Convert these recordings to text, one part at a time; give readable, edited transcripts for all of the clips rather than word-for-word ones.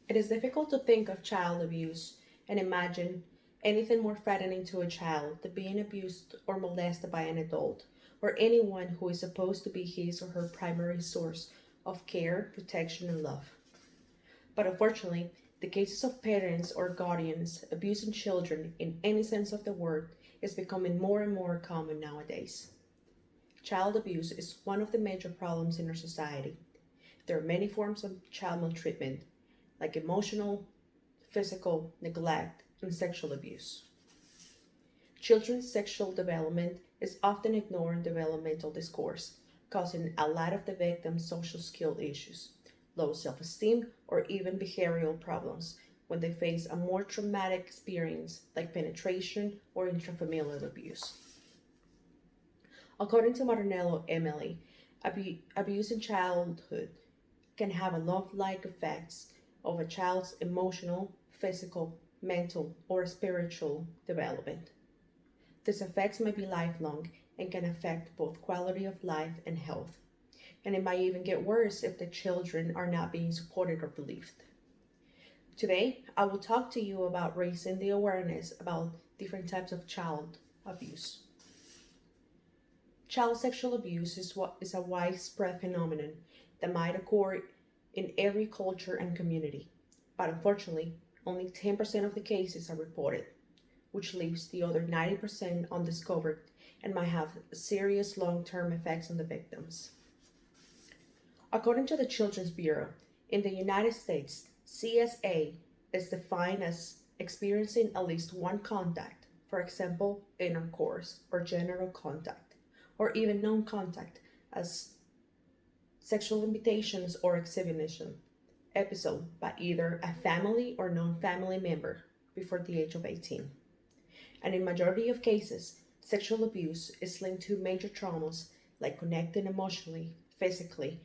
It is difficult to think of child abuse and imagine anything more threatening to a child than being abused or molested by an adult or anyone who is supposed to be his or her primary source of care, protection, and love. But unfortunately, the cases of parents or guardians abusing children in any sense of the word is becoming more and more common nowadays. Child abuse is one of the major problems in our society. There are many forms of child maltreatment, like emotional, physical, neglect, and sexual abuse. Children's sexual development is often ignored in developmental discourse, causing a lot of the victims social skill issues, low self esteem, or even behavioral problems when they face a more traumatic experience like penetration or intrafamilial abuse. According to Martinello Emily, abuse in childhood can have a love-like effects of a child's emotional, physical, mental, or spiritual development. These effects may be lifelong and can affect both quality of life and health. And it might even get worse if the children are not being supported or believed. Today, I will talk to you about raising the awareness about different types of child abuse. Child sexual abuse is a widespread phenomenon that might occur in every culture and community, but unfortunately, only 10% of the cases are reported, which leaves the other 90% undiscovered and might have serious long term effects on the victims. According to the Children's Bureau, in the United States, CSA is defined as experiencing at least one contact, for example, intercourse or general contact, or even non contact as sexual invitations or exhibition episode by either a family or non-family member before the age of 18. And in majority of cases, sexual abuse is linked to major traumas like connecting emotionally, physically,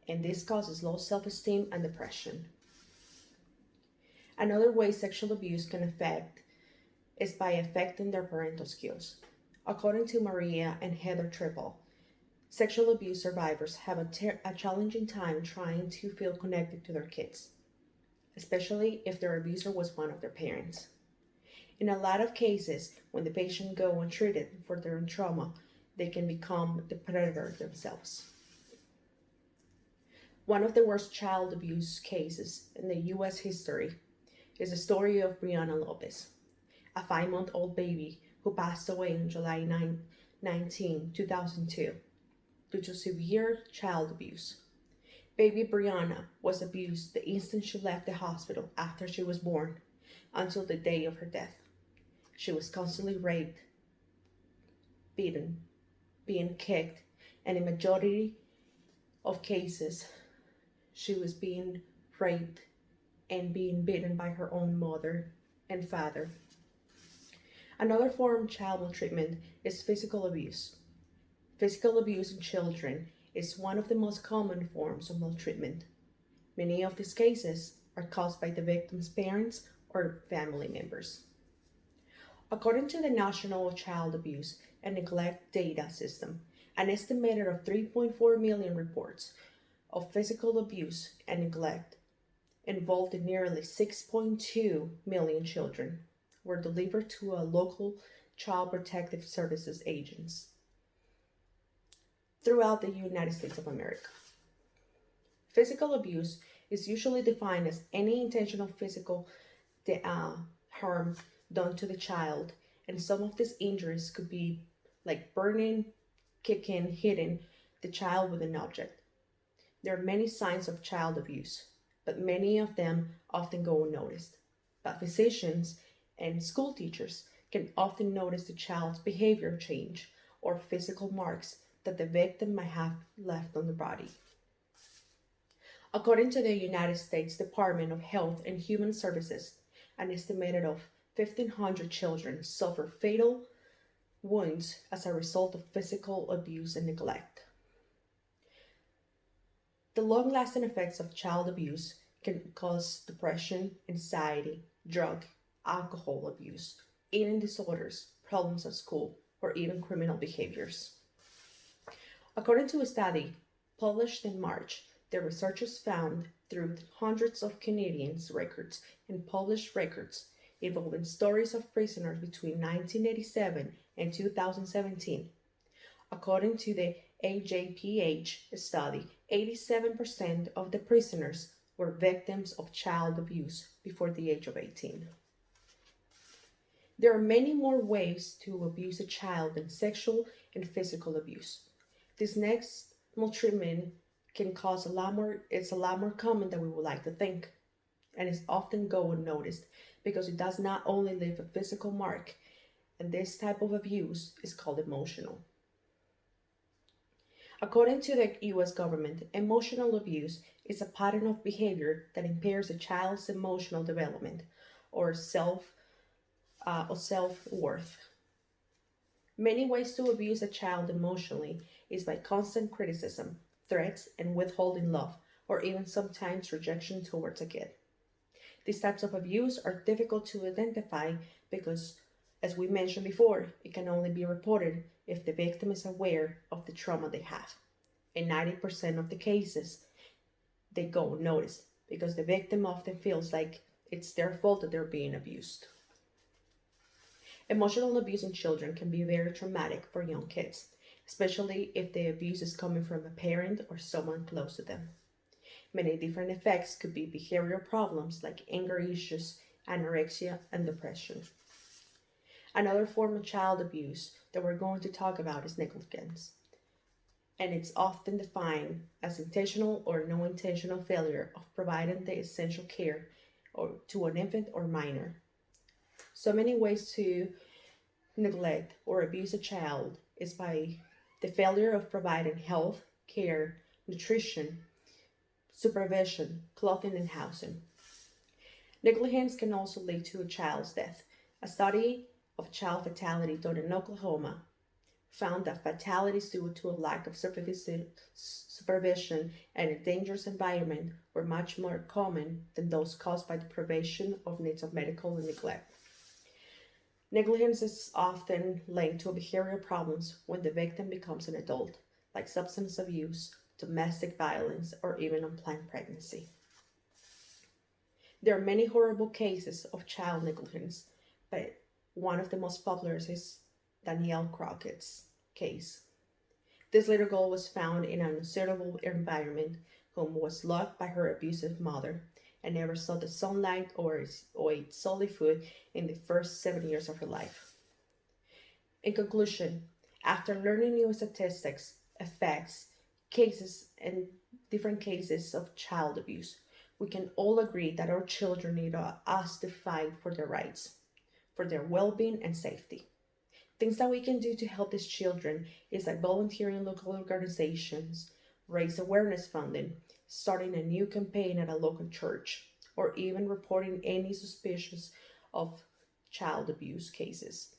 and this causes low self-esteem and depression. Another way sexual abuse can affect is by affecting their parental skills. According to Maria and Heather Triple, sexual abuse survivors have a challenging time trying to feel connected to their kids, especially if their abuser was one of their parents. In a lot of cases, when the patient go untreated for their own trauma, they can become the predator themselves. One of the worst child abuse cases in the US history is the story of Brianna Lopez, a 5-month-old baby who passed away on July 19, 2002, due to severe child abuse. Baby Brianna was abused the instant she left the hospital after she was born until the day of her death. She was constantly raped, beaten, being kicked, and in majority of cases, she was being raped and being beaten by her own mother and father. Another form of child maltreatment is physical abuse. Physical abuse in children is one of the most common forms of maltreatment. Many of these cases are caused by the victim's parents or family members. According to the National Child Abuse and Neglect Data System, an estimated of 3.4 million reports of physical abuse and neglect involved in nearly 6.2 million children were delivered to a local child protective services agents throughout the United States of America. Physical abuse is usually defined as any intentional physical harm done to the child, and some of these injuries could be like burning, kicking, hitting the child with an object. There are many signs of child abuse, but many of them often go unnoticed. But physicians and school teachers can often notice the child's behavior change or physical marks that the victim might have left on the body. According to the United States Department of Health and Human Services, an estimated of 1,500 children suffer fatal wounds as a result of physical abuse and neglect. The long-lasting effects of child abuse can cause depression, anxiety, drug, alcohol abuse, eating disorders, problems at school, or even criminal behaviors. According to a study published in March, the researchers found through hundreds of Canadians' records and published records involving stories of prisoners between 1987 and 2017. According to the AJPH study, 87% of the prisoners were victims of child abuse before the age of 18. There are many more ways to abuse a child than sexual and physical abuse. This next maltreatment can cause it's a lot more common than we would like to think, and is often go unnoticed because it does not only leave a physical mark, and this type of abuse is called emotional. According to the US government, emotional abuse is a pattern of behavior that impairs a child's emotional development or self-worth. Many ways to abuse a child emotionally is by constant criticism, threats, and withholding love, or even sometimes rejection towards a kid. These types of abuse are difficult to identify because, as we mentioned before, it can only be reported if the victim is aware of the trauma they have. In 90% of the cases, they go unnoticed because the victim often feels like it's their fault that they're being abused. Emotional abuse in children can be very traumatic for young kids, especially if the abuse is coming from a parent or someone close to them. Many different effects could be behavioral problems like anger issues, anorexia, and depression. Another form of child abuse that we're going to talk about is negligence, and it's often defined as intentional or no intentional failure of providing the essential care to an infant or minor. So many ways to neglect or abuse a child is by the failure of providing health, care, nutrition, supervision, clothing, and housing. Negligence can also lead to a child's death. A study of child fatality done in Oklahoma found that fatalities due to a lack of supervision and a dangerous environment were much more common than those caused by deprivation of needs of medical and neglect. Negligence is often linked to behavioral problems when the victim becomes an adult, like substance abuse, domestic violence, or even unplanned pregnancy. There are many horrible cases of child negligence, but one of the most popular is Danielle Crockett's case. This little girl was found in an unsuitable environment, whom was locked by her abusive mother, and never saw the sunlight or ate solid food in the first 7 years of her life. In conclusion, after learning new statistics, effects, cases, and different cases of child abuse, we can all agree that our children need us to fight for their rights, for their well-being and safety. Things that we can do to help these children is like volunteering in local organizations, raise awareness funding, starting a new campaign at a local church, or even reporting any suspicions of child abuse cases.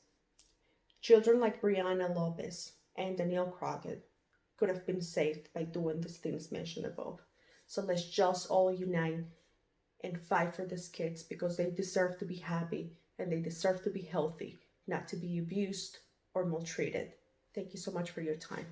Children like Brianna Lopez and Danielle Crockett could have been saved by doing these things mentioned above. So let's just all unite and fight for these kids because they deserve to be happy and they deserve to be healthy, not to be abused or maltreated. Thank you so much for your time.